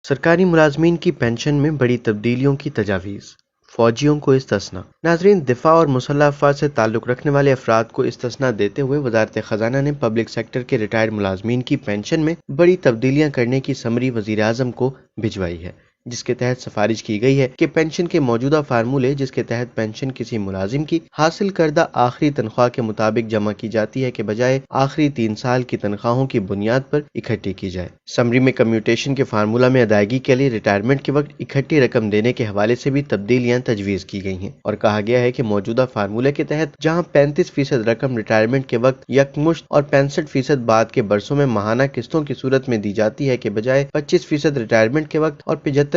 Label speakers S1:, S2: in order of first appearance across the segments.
S1: سرکاری ملازمین کی پنشن میں بڑی تبدیلیوں کی تجاویز، فوجیوں کو استثناء۔ ناظرین، دفاع اور مسلح افواج سے تعلق رکھنے والے افراد کو استثناء دیتے ہوئے وزارت خزانہ نے پبلک سیکٹر کے ریٹائرڈ ملازمین کی پنشن میں بڑی تبدیلیاں کرنے کی سمری وزیر اعظم کو بھجوائی ہے، جس کے تحت سفارش کی گئی ہے کہ پنشن کے موجودہ فارمولے جس کے تحت پنشن کسی ملازم کی حاصل کردہ آخری تنخواہ کے مطابق جمع کی جاتی ہے کے بجائے آخری 3 سال کی تنخواہوں کی بنیاد پر اکٹھی کی جائے۔ سمری میں کمیوٹیشن کے فارمولہ میں ادائیگی کے لیے ریٹائرمنٹ کے وقت اکٹھی رقم دینے کے حوالے سے بھی تبدیلیاں تجویز کی گئی ہیں، اور کہا گیا ہے کہ موجودہ فارمولے کے تحت جہاں 35% رقم ریٹائرمنٹ کے وقت یکمشت اور 65% بعد کے برسوں میں ماہانہ قسطوں کی صورت میں دی جاتی ہے کے بجائے 25% ریٹائرمنٹ کے وقت اور 75%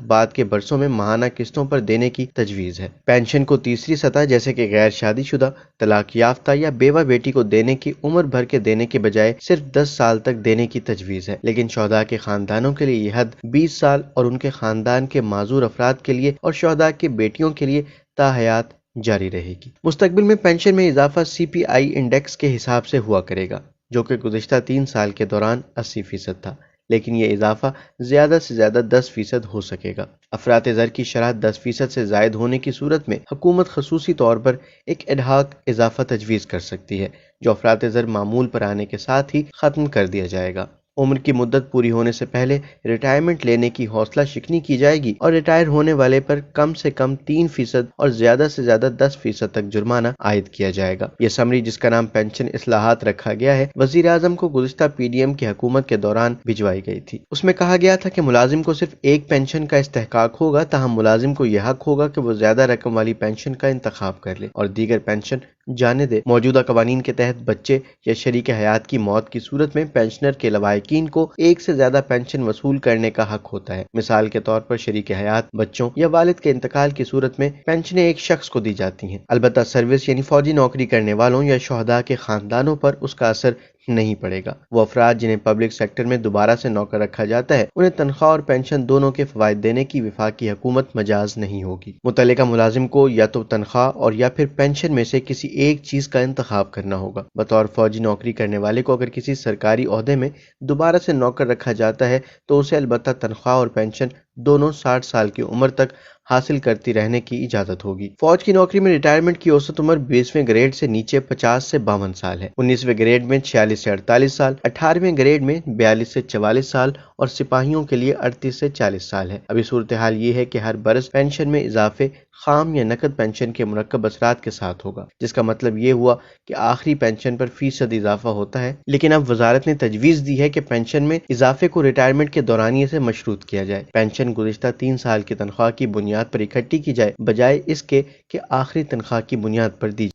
S1: بعد کے برسوں میں ماہانہ قسطوں پر دینے کی تجویز ہے۔ پینشن کو تیسری سطح جیسے کہ غیر شادی شدہ، طلاق یافتہ یا بیوہ بیٹی کو دینے کی عمر بھر کے دینے کے بجائے صرف 10 سال تک دینے کی تجویز ہے، لیکن شہداء کے خاندانوں کے لیے یہ حد 20 سال اور ان کے خاندان کے معذور افراد کے لیے اور شہداء کی بیٹیوں کے لیے تا حیات جاری رہے گی۔ مستقبل میں پینشن میں اضافہ CPI انڈیکس کے حساب سے ہوا کرے گا، جو کہ گزشتہ 3 سال کے دوران 80% تھا، لیکن یہ اضافہ زیادہ سے زیادہ 10% ہو سکے گا۔ افراط زر کی شرح 10% سے زائد ہونے کی صورت میں حکومت خصوصی طور پر ایک ایڈہاک اضافہ تجویز کر سکتی ہے، جو افراط زر معمول پر آنے کے ساتھ ہی ختم کر دیا جائے گا۔ عمر کی مدت پوری ہونے سے پہلے ریٹائرمنٹ لینے کی حوصلہ شکنی کی جائے گی اور ریٹائر ہونے والے پر کم سے کم 3% اور زیادہ سے زیادہ 10% تک جرمانہ عائد کیا جائے گا۔ یہ سمری، جس کا نام پینشن اصلاحات رکھا گیا ہے، وزیر اعظم کو گزشتہ PDM کی حکومت کے دوران بھجوائی گئی تھی۔ اس میں کہا گیا تھا کہ ملازم کو صرف ایک پینشن کا استحقاق ہوگا، تاہم ملازم کو یہ حق ہوگا کہ وہ زیادہ رقم والی پینشن کا انتخاب کر لے اور دیگر پینشن جانے دے۔ موجودہ قوانین کے تحت بچے یا شریک حیات کی موت کی صورت میں پینشنر کے لواحقین کو ایک سے زیادہ پینشن وصول کرنے کا حق ہوتا ہے۔ مثال کے طور پر شریک حیات، بچوں یا والد کے انتقال کی صورت میں پینشنیں ایک شخص کو دی جاتی ہیں، البتہ سروس یعنی فوجی نوکری کرنے والوں یا شہداء کے خاندانوں پر اس کا اثر نہیں پڑے گا۔ وہ افراد جنہیں پبلک سیکٹر میں دوبارہ سے نوکر رکھا جاتا ہے، انہیں تنخواہ اور پینشن دونوں کے فوائد دینے کی وفاقی حکومت مجاز نہیں ہوگی۔ متعلقہ ملازم کو یا تو تنخواہ اور یا پھر پینشن میں سے کسی ایک چیز کا انتخاب کرنا ہوگا۔ بطور فوجی نوکری کرنے والے کو اگر کسی سرکاری عہدے میں دوبارہ سے نوکر رکھا جاتا ہے تو اسے البتہ تنخواہ اور پینشن دونوں 60 سال کی عمر تک حاصل کرتی رہنے کی اجازت ہوگی۔ فوج کی نوکری میں ریٹائرمنٹ کی اوسط عمر 20ویں گریڈ سے نیچے 50 سے 52 سال ہے، 19ویں گریڈ میں 46 سے 48 سال، 18ویں گریڈ میں 42 سے 44 سال اور سپاہیوں کے لیے 38 سے 40 سال ہے۔ ابھی صورتحال یہ ہے کہ ہر برس پینشن میں اضافے خام یا نقد پینشن کے مرکب اثرات کے ساتھ ہوگا، جس کا مطلب یہ ہوا کہ آخری پینشن پر فیصد اضافہ ہوتا ہے، لیکن اب وزارت نے تجویز دی ہے کہ پینشن میں اضافے کو ریٹائرمنٹ کے دورانیے سے مشروط کیا جائے۔ پینشن گزشتہ 3 سال کی تنخواہ کی بنیاد پر اکٹھی کی جائے، بجائے اس کے کہ آخری تنخواہ کی بنیاد پر دی جائے۔